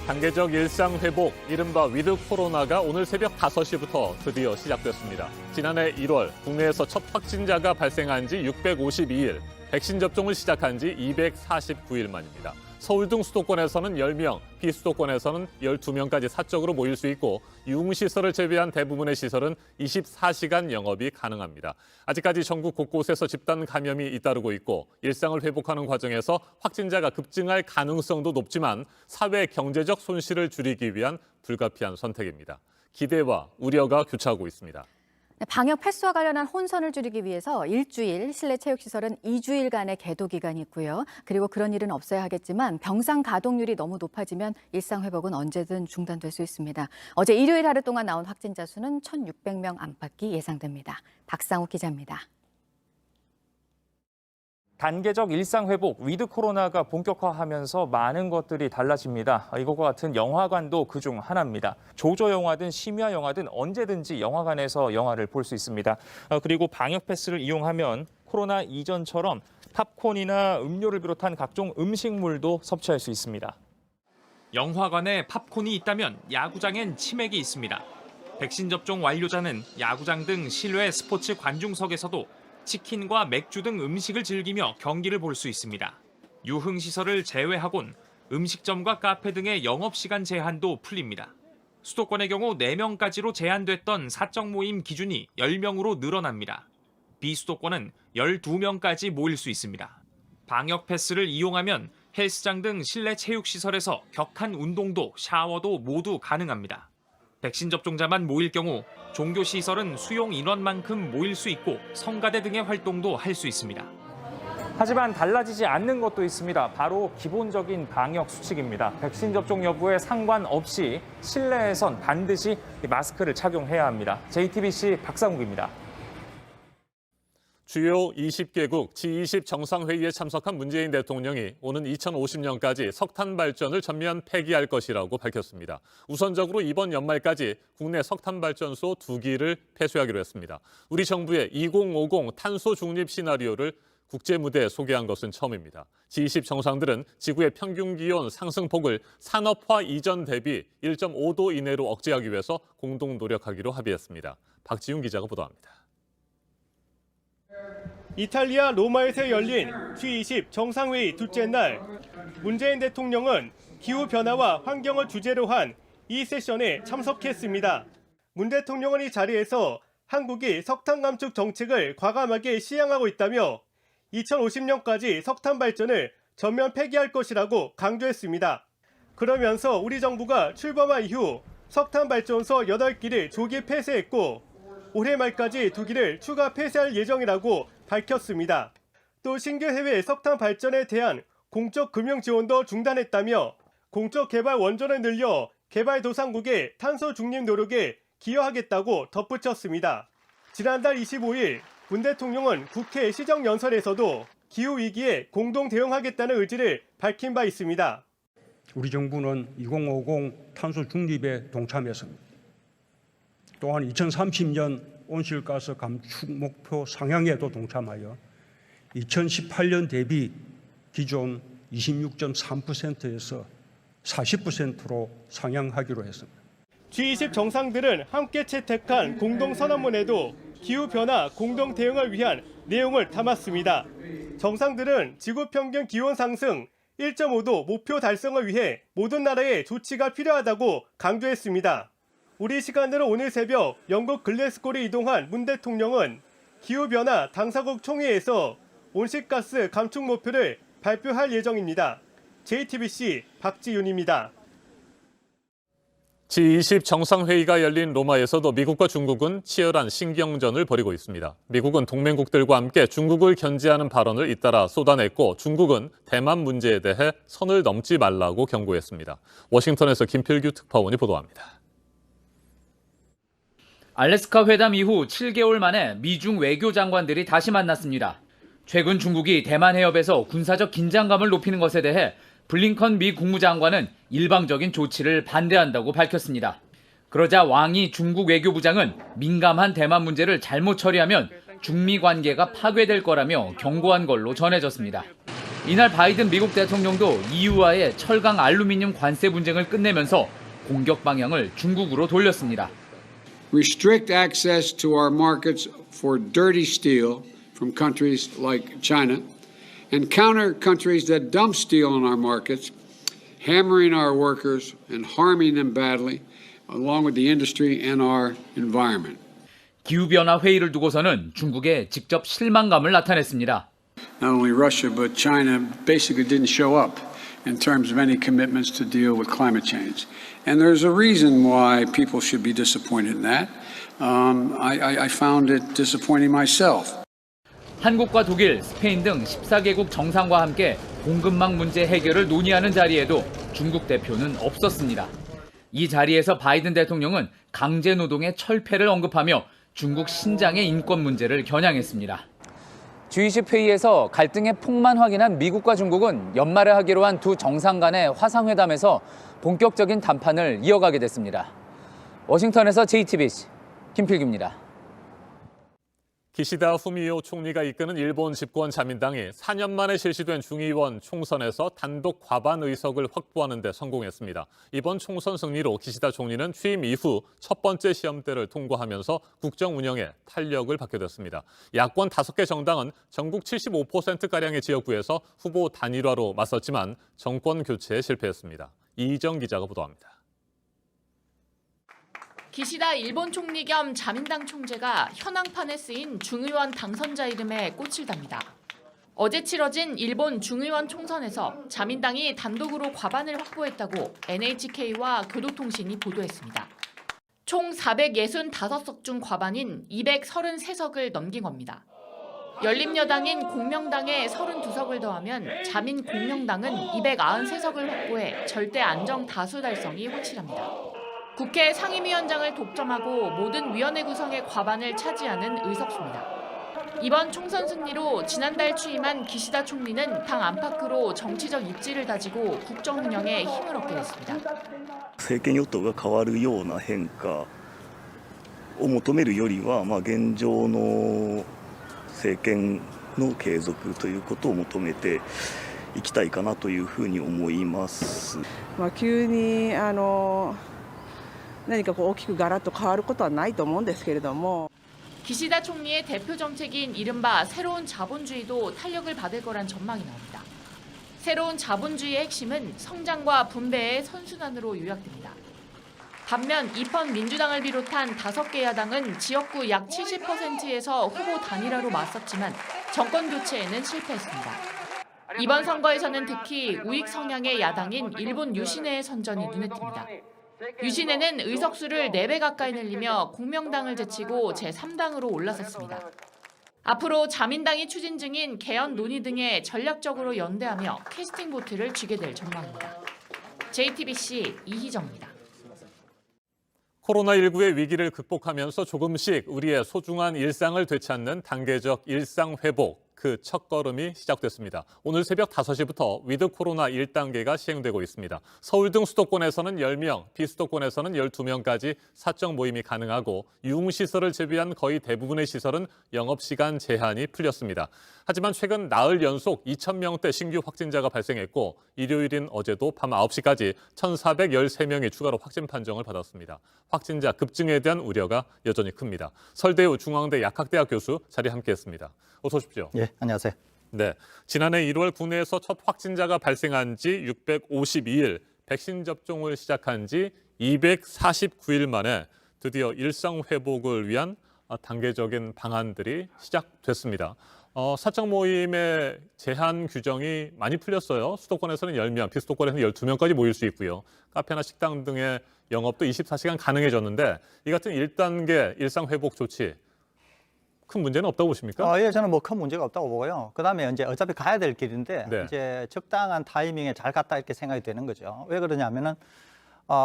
단계적 일상 회복, 이른바 위드 코로나가 오늘 새벽 5시부터 드디어 시작됐습니다. 지난해 1월 국내에서 첫 확진자가 발생한 지 652일, 백신 접종을 시작한 지 249일 만입니다. 서울 등 수도권에서는 10명, 비수도권에서는 12명까지 사적으로 모일 수 있고 유흥시설을 제외한 대부분의 시설은 24시간 영업이 가능합니다. 아직까지 전국 곳곳에서 집단 감염이 잇따르고 있고 일상을 회복하는 과정에서 확진자가 급증할 가능성도 높지만 사회 경제적 손실을 줄이기 위한 불가피한 선택입니다. 기대와 우려가 교차하고 있습니다. 방역 패스와 관련한 혼선을 줄이기 위해서 일주일, 실내 체육시설은 2주일간의 계도 기간이 있고요. 그리고 그런 일은 없어야 하겠지만 병상 가동률이 너무 높아지면 일상 회복은 언제든 중단될 수 있습니다. 어제 일요일 하루 동안 나온 확진자 수는 1,600명 안팎이 예상됩니다. 박상욱 기자입니다. 단계적 일상 회복, 위드 코로나가 본격화하면서 많은 것들이 달라집니다. 이것과 같은 영화관도 그중 하나입니다. 조조 영화든 심야 영화든 언제든지 영화관에서 영화를 볼 수 있습니다. 그리고 방역 패스를 이용하면 코로나 이전처럼 팝콘이나 음료를 비롯한 각종 음식물도 섭취할 수 있습니다. 영화관에 팝콘이 있다면 야구장엔 치맥이 있습니다. 백신 접종 완료자는 야구장 등 실외 스포츠 관중석에서도 치킨과 맥주 등 음식을 즐기며 경기를 볼 수 있습니다. 유흥시설을 제외하곤 음식점과 카페 등의 영업시간 제한도 풀립니다. 수도권의 경우 4명까지로 제한됐던 사적 모임 기준이 10명으로 늘어납니다. 비수도권은 12명까지 모일 수 있습니다. 방역 패스를 이용하면 헬스장 등 실내 체육시설에서 격한 운동도 샤워도 모두 가능합니다. 백신 접종자만 모일 경우 종교시설은 수용 인원만큼 모일 수 있고 성가대 등의 활동도 할 수 있습니다. 하지만 달라지지 않는 것도 있습니다. 바로 기본적인 방역 수칙입니다. 백신 접종 여부에 상관없이 실내에선 반드시 마스크를 착용해야 합니다. JTBC 박상욱입니다. 주요 20개국 G20 정상회의에 참석한 문재인 대통령이 오는 2050년까지 석탄 발전을 전면 폐기할 것이라고 밝혔습니다. 우선적으로 이번 연말까지 국내 석탄 발전소 2기를 폐쇄하기로 했습니다. 우리 정부의 2050 탄소 중립 시나리오를 국제 무대에 소개한 것은 처음입니다. G20 정상들은 지구의 평균 기온 상승폭을 산업화 이전 대비 1.5도 이내로 억제하기 위해서 공동 노력하기로 합의했습니다. 박지훈 기자가 보도합니다. 이탈리아 로마에서 열린 G20 정상회의 둘째 날, 문재인 대통령은 기후변화와 환경을 주제로 한 이 세션에 참석했습니다. 문 대통령은 이 자리에서 한국이 석탄 감축 정책을 과감하게 시행하고 있다며 2050년까지 석탄 발전을 전면 폐기할 것이라고 강조했습니다. 그러면서 우리 정부가 출범한 이후 석탄 발전소 8기를 조기 폐쇄했고 올해 말까지 2기를 추가 폐쇄할 예정이라고 밝혔습니다. 또 신규 해외 석탄 발전에 대한 공적 금융 지원도 중단했다며 공적 개발 원전을 늘려 개발도상국의 탄소 중립 노력에 기여하겠다고 덧붙였습니다. 지난달 25일 문 대통령은 국회 시정연설에서도 기후위기에 공동 대응하겠다는 의지를 밝힌 바 있습니다. 우리 정부는 2050 탄소 중립에 동참했습니다. 또한 2030년 온실가스 감축 목표 상향에도 동참하여 2018년 대비 기존 26.3%에서 40%로 상향하기로 했습니다. G20 정상들은 함께 채택한 공동선언문에도 기후변화 공동 대응을 위한 내용을 담았습니다. 정상들은 지구 평균 기온 상승 1.5도 목표 달성을 위해 모든 나라의 조치가 필요하다고 강조했습니다. 우리 시간으로 오늘 새벽 영국 글래스고를 이동한 문 대통령은 기후변화 당사국 총회에서 온실가스 감축 목표를 발표할 예정입니다. JTBC 박지윤입니다. G20 정상회의가 열린 로마에서도 미국과 중국은 치열한 신경전을 벌이고 있습니다. 미국은 동맹국들과 함께 중국을 견제하는 발언을 잇따라 쏟아냈고 중국은 대만 문제에 대해 선을 넘지 말라고 경고했습니다. 워싱턴에서 김필규 특파원이 보도합니다. 알래스카 회담 이후 7개월 만에 미중 외교장관들이 다시 만났습니다. 최근 중국이 대만 해협에서 군사적 긴장감을 높이는 것에 대해 블링컨 미 국무장관은 일방적인 조치를 반대한다고 밝혔습니다. 그러자 왕이 중국 외교부장은 민감한 대만 문제를 잘못 처리하면 중미 관계가 파괴될 거라며 경고한 걸로 전해졌습니다. 이날 바이든 미국 대통령도 EU와의 철강 알루미늄 관세 분쟁을 끝내면서 공격 방향을 중국으로 돌렸습니다. Restrict access to our markets for dirty steel from countries like China and counter countries that dump steel in our markets, hammering our workers and harming them badly, along with the industry and our environment. 기후변화 회의를 두고서는 중국에 직접 실망감을 나타냈습니다. Not only Russia, but China basically didn't show up in terms of any commitments to deal with climate change. And there's a reason why people should be disappointed in that. I found it disappointing myself. 한국과 독일, 스페인 등 14개국 정상과 함께 공급망 문제 해결을 논의하는 자리에도 중국 대표는 없었습니다. 이 자리에서 바이든 대통령은 강제 노동의 철폐를 언급하며 중국 신장의 인권 문제를 겨냥했습니다. G20 회의에서 갈등의 폭만 확인한 미국과 중국은 연말에 하기로 한 두 정상 간의 화상회담에서 본격적인談판을 이어가게 됐습니다. 워싱턴에서 JTBC 김필규입니다. 기시다 후미오 총리가 이끄는 일본 집권 자민당이 4년 만에 실시된 중의원 총선에서 단독 과반 의석을 확보하는 데 성공했습니다. 이번 총선 승리로 기시다 총리는 취임 이후 첫 번째 시험대를 통과하면서 국정 운영에 탄력을 받게 됐습니다. 야권 5개 정당은 전국 75%가량의 지역구에서 후보 단일화로 맞섰지만 정권 교체에 실패했습니다. 이희정 기자가 보도합니다. 기시다 일본 총리 겸 자민당 총재가 현황판에 쓰인 중의원 당선자 이름에 꽃을 답니다. 어제 치러진 일본 중의원 총선에서 자민당이 단독으로 과반을 확보했다고 NHK와 교도통신이 보도했습니다. 총 465석 중 과반인 233석을 넘긴 겁니다. 열린여당인 공명당에 32석을 더하면 자민공명당은 293석을 확보해 절대 안정 다수 달성이 확실합니다. 국회 상임위원장을 독점하고 모든 위원회 구성의 과반을 차지하는 의석수입니다. 이번 총선 승리로 지난달 취임한 기시다 총리는 당 안팎으로 정치적 입지를 다지고 국정 운영에 힘을 얻게 됐습니다. 政権与党が変わるような変化を求めるよりは、現状の政権の継続ということを求めていきたいかなというふうに思います。急に何か大きくガラッと変わることはないと思うんですけれども 기시다 총리의 대표 정책인 이른바 새로운 자본주의도 탄력을 받을 거란 전망이 나옵니다. 새로운 자본주의의 핵심은 성장과 분배의 선순환으로 요약됩니다. 반면 입헌 민주당을 비롯한 5개 야당은 지역구 약 70%에서 후보 단일화로 맞섰지만 정권 교체에는 실패했습니다. 이번 선거에서는 특히 우익 성향의 야당인 일본 유신회의 선전이 눈에 띕니다. 유신회는 의석수를 4배 가까이 늘리며 공명당을 제치고 제3당으로 올라섰습니다. 앞으로 자민당이 추진 중인 개헌 논의 등에 전략적으로 연대하며 캐스팅 보트를 쥐게 될 전망입니다. JTBC 이희정입니다. 코로나19의 위기를 극복하면서 조금씩 우리의 소중한 일상을 되찾는 단계적 일상 회복. 그 첫걸음이 시작됐습니다. 오늘 새벽 5시부터 위드 코로나 1단계가 시행되고 있습니다. 서울 등 수도권에서는 10명, 비수도권에서는 12명까지 사적 모임이 가능하고 유흥시설을 제외한 거의 대부분의 시설은 영업시간 제한이 풀렸습니다. 하지만 최근 나흘 연속 2,000명대 신규 확진자가 발생했고 일요일인 어제도 밤 9시까지 1,413명이 추가로 확진 판정을 받았습니다. 확진자 급증에 대한 우려가 여전히 큽니다. 설대우 중앙대 약학대학 교수 자리에 함께했습니다. 어서 오십시오. 예, 안녕하세요. 네, 지난해 1월 국내에서 첫 확진자가 발생한 지 652일, 백신 접종을 시작한 지 249일 만에 드디어 일상 회복을 위한 단계적인 방안들이 시작됐습니다. 사적 모임의 제한 규정이 많이 풀렸어요. 수도권에서는 10명, 비수도권에서는 12명까지 모일 수 있고요. 카페나 식당 등의 영업도 24시간 가능해졌는데 이 같은 1단계 일상 회복 조치 큰 문제는 없다고 보십니까? 예, 저는 뭐 큰 문제가 없다고 보고요. 그다음에 이제 어차피 가야 될 길인데 네. 이제 적당한 타이밍에 잘 갔다 이렇게 생각이 되는 거죠. 왜 그러냐면은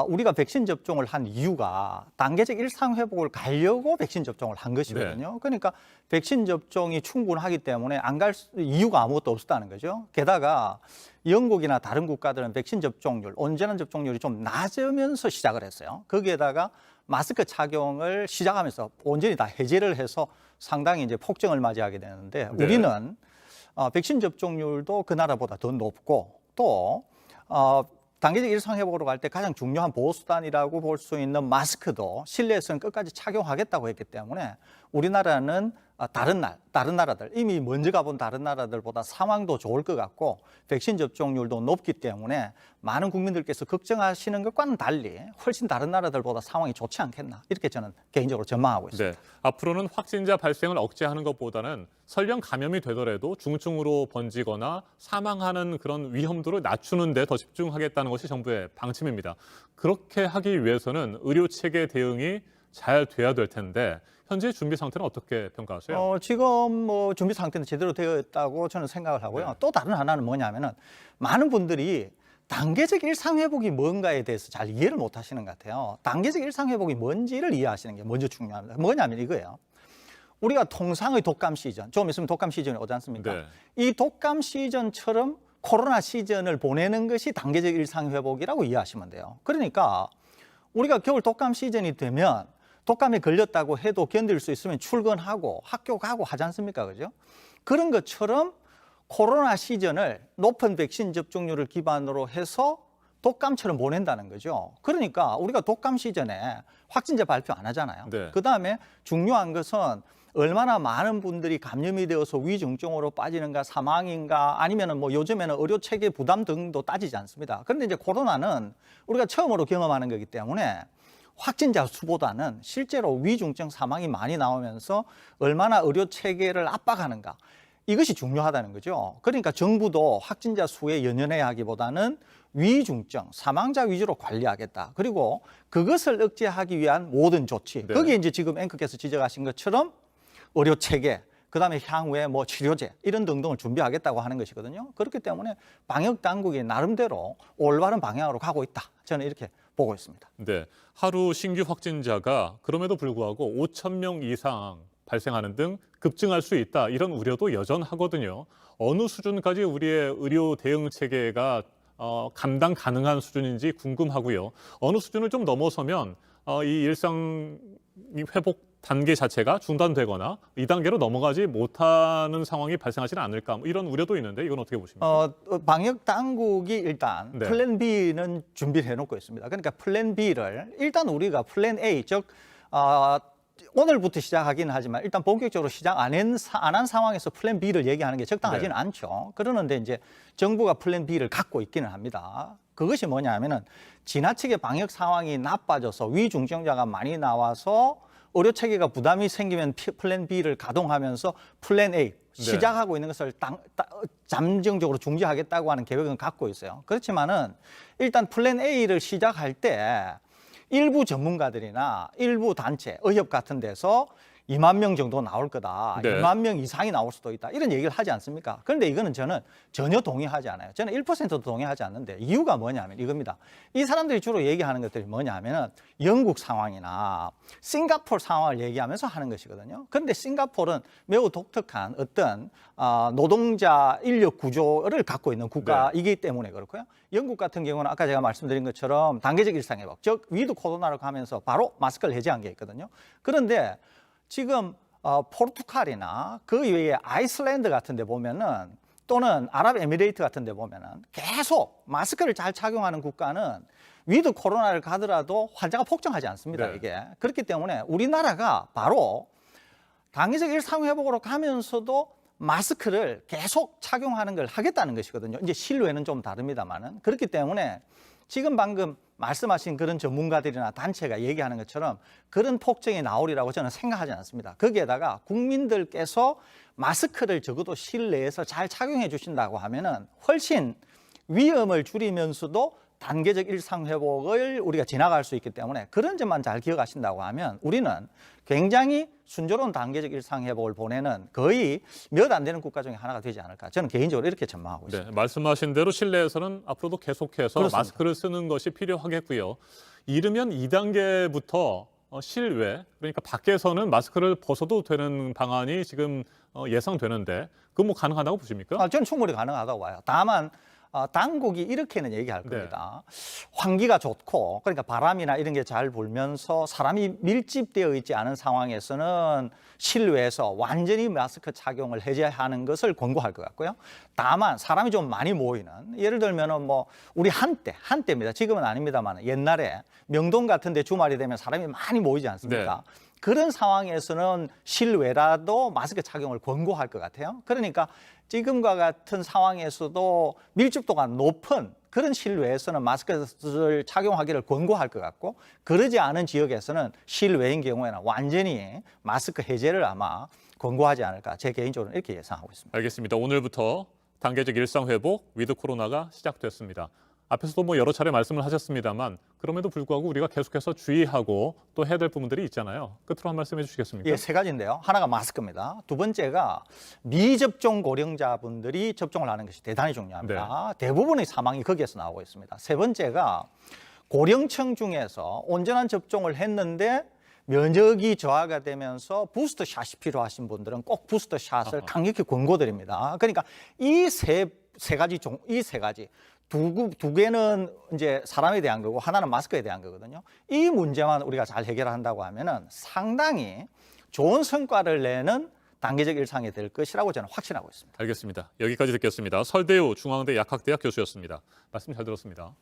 우리가 백신 접종을 한 이유가 단계적 일상 회복을 가려고 백신 접종을 한 것이거든요. 네. 그러니까 백신 접종이 충분하기 때문에 안 갈 이유가 아무것도 없었다는 거죠. 게다가 영국이나 다른 국가들은 백신 접종률, 온전한 접종률이 좀 낮으면서 시작을 했어요. 거기에다가 마스크 착용을 시작하면서 온전히 다 해제를 해서 상당히 이제 폭증을 맞이하게 되는데 네. 우리는 백신 접종률도 그 나라보다 더 높고 또 단계적 일상회복으로 갈 때 가장 중요한 보호수단이라고 볼 수 있는 마스크도 실내에서는 끝까지 착용하겠다고 했기 때문에 우리나라는 다른 나라들, 이미 먼저 가본 다른 나라들보다 상황도 좋을 것 같고 백신 접종률도 높기 때문에 많은 국민들께서 걱정하시는 것과는 달리 훨씬 다른 나라들보다 상황이 좋지 않겠나 이렇게 저는 개인적으로 전망하고 있습니다. 네, 앞으로는 확진자 발생을 억제하는 것보다는 설령 감염이 되더라도 중증으로 번지거나 사망하는 그런 위험도를 낮추는 데 더 집중하겠다는 것이 정부의 방침입니다. 그렇게 하기 위해서는 의료 체계 대응이 잘 돼야 될 텐데 현재 준비 상태는 어떻게 평가하세요? 지금 뭐 준비 상태는 제대로 되어 있다고 저는 생각을 하고요. 네. 또 다른 하나는 뭐냐면은 많은 분들이 단계적 일상회복이 뭔가에 대해서 잘 이해를 못 하시는 것 같아요. 단계적 일상회복이 뭔지를 이해하시는 게 먼저 중요합니다. 뭐냐면 이거예요. 우리가 통상의 독감 시즌, 좀 있으면 독감 시즌이 오지 않습니까? 네. 이 독감 시즌처럼 코로나 시즌을 보내는 것이 단계적 일상회복이라고 이해하시면 돼요. 그러니까 우리가 겨울 독감 시즌이 되면 독감에 걸렸다고 해도 견딜 수 있으면 출근하고 학교 가고 하지 않습니까? 그죠? 그런 것처럼 코로나 시즌을 높은 백신 접종률을 기반으로 해서 독감처럼 보낸다는 거죠. 그러니까 우리가 독감 시즌에 확진자 발표 안 하잖아요. 네. 그다음에 중요한 것은 얼마나 많은 분들이 감염이 되어서 위중증으로 빠지는가, 사망인가, 아니면은 뭐 요즘에는 의료 체계 부담 등도 따지지 않습니다. 그런데 이제 코로나는 우리가 처음으로 경험하는 거기 때문에 확진자 수보다는 실제로 위중증 사망이 많이 나오면서 얼마나 의료 체계를 압박하는가, 이것이 중요하다는 거죠. 그러니까 정부도 확진자 수에 연연해야 하기보다는 위중증, 사망자 위주로 관리하겠다. 그리고 그것을 억제하기 위한 모든 조치. 네. 거기에 이제 지금 앵커께서 지적하신 것처럼 의료 체계, 그다음에 향후에 뭐 치료제 이런 등등을 준비하겠다고 하는 것이거든요. 그렇기 때문에 방역 당국이 나름대로 올바른 방향으로 가고 있다. 저는 이렇게 보고 있습니다. 네, 하루 신규 확진자가 그럼에도 불구하고 5천 명 이상 발생하는 등 급증할 수 있다. 이런 우려도 여전하거든요. 어느 수준까지 우리의 의료 대응 체계가 감당 가능한 수준인지 궁금하고요. 어느 수준을 좀 넘어서면 이 일상 회복 단계 자체가 중단되거나 2단계로 넘어가지 못하는 상황이 발생하지는 않을까, 뭐 이런 우려도 있는데 이건 어떻게 보십니까? 방역 당국이 일단 네. 플랜 B는 준비를 해놓고 있습니다. 그러니까 플랜 B를 일단 우리가 플랜 A, 즉 오늘부터 시작하기는 하지만 일단 본격적으로 시작 안 한 상황에서 플랜 B를 얘기하는 게 적당하지는 네. 않죠. 그러는데 이제 정부가 플랜 B를 갖고 있기는 합니다. 그것이 뭐냐면은 지나치게 방역 상황이 나빠져서 위중증자가 많이 나와서 의료 체계가 부담이 생기면 플랜 B를 가동하면서 플랜 A 시작하고 있는 것을 잠정적으로 중지하겠다고 하는 계획은 갖고 있어요. 그렇지만은 일단 플랜 A를 시작할 때 일부 전문가들이나 일부 단체, 의협 같은 데서 2만 명 정도 나올 거다. 네. 2만 명 이상이 나올 수도 있다. 이런 얘기를 하지 않습니까? 그런데 이거는 저는 전혀 동의하지 않아요. 저는 1%도 동의하지 않는데 이유가 뭐냐면 이겁니다. 이 사람들이 주로 얘기하는 것들이 뭐냐면은 영국 상황이나 싱가포르 상황을 얘기하면서 하는 것이거든요. 그런데 싱가포르는 매우 독특한 어떤 노동자 인력 구조를 갖고 있는 국가이기 때문에 그렇고요. 영국 같은 경우는 아까 제가 말씀드린 것처럼 단계적 일상회복, 즉 위드 코로나를 가면서 바로 마스크를 해제한 게 있거든요. 그런데 지금 포르투갈이나 그 이외에 아이슬란드 같은 데 보면은 또는 아랍에미레이트 같은 데 보면은 계속 마스크를 잘 착용하는 국가는 위드 코로나를 가더라도 환자가 폭증하지 않습니다. 네. 이게. 그렇기 때문에 우리나라가 바로 단계적 일상회복으로 가면서도 마스크를 계속 착용하는 걸 하겠다는 것이거든요. 이제 실외는 좀 다릅니다만은. 그렇기 때문에 지금 방금 말씀하신 그런 전문가들이나 단체가 얘기하는 것처럼 그런 폭증이 나오리라고 저는 생각하지 않습니다. 거기에다가 국민들께서 마스크를 적어도 실내에서 잘 착용해 주신다고 하면은 훨씬 위험을 줄이면서도 단계적 일상회복을 우리가 지나갈 수 있기 때문에 그런 점만 잘 기억하신다고 하면 우리는 굉장히 순조로운 단계적 일상회복을 보내는 거의 몇 안 되는 국가 중에 하나가 되지 않을까. 저는 개인적으로 이렇게 전망하고 있습니다. 네, 말씀하신 대로 실내에서는 앞으로도 계속해서 그렇습니다. 마스크를 쓰는 것이 필요하겠고요. 이르면 2단계부터 실외, 그러니까 밖에서는 마스크를 벗어도 되는 방안이 지금 예상되는데 그건 뭐 가능하다고 보십니까? 저는 충분히 가능하다고 봐요. 다만 당국이 이렇게는 얘기할 겁니다. 환기가 좋고 그러니까 바람이나 이런 게 잘 불면서 사람이 밀집되어 있지 않은 상황에서는 실외에서 완전히 마스크 착용을 해제하는 것을 권고할 것 같고요. 다만 사람이 좀 많이 모이는 예를 들면은 뭐 우리 한때입니다. 지금은 아닙니다만 옛날에 명동 같은 데 주말이 되면 사람이 많이 모이지 않습니까? 그런 상황에서는 실외라도 마스크 착용을 권고할 것 같아요. 그러니까 지금과 같은 상황에서도 밀집도가 높은 그런 실외에서는 마스크를 착용하기를 권고할 것 같고 그러지 않은 지역에서는 실외인 경우에는 완전히 마스크 해제를 아마 권고하지 않을까 제 개인적으로 이렇게 예상하고 있습니다. 알겠습니다. 오늘부터 단계적 일상 회복 위드 코로나가 시작됐습니다. 앞에서도 뭐 여러 차례 말씀을 하셨습니다만 그럼에도 불구하고 우리가 계속해서 주의하고 또 해야 될 부분들이 있잖아요. 끝으로 한 말씀 해주시겠습니까? 예, 3가지인데요. 하나가 마스크입니다. 두 번째가 미접종 고령자분들이 접종을 하는 것이 대단히 중요합니다. 대부분의 사망이 거기에서 나오고 있습니다. 세 번째가 고령층 중에서 온전한 접종을 했는데 면역이 저하가 되면서 부스터샷이 필요하신 분들은 꼭 부스터샷을 강력히 권고드립니다. 그러니까 이 세 가지 두 개는 이제 사람에 대한 거고 하나는 마스크에 대한 거거든요. 이 문제만 우리가 잘 해결한다고 하면은 상당히 좋은 성과를 내는 단계적 일상이 될 것이라고 저는 확신하고 있습니다. 알겠습니다. 여기까지 듣겠습니다. 설대우 중앙대 약학대학 교수였습니다. 말씀 잘 들었습니다.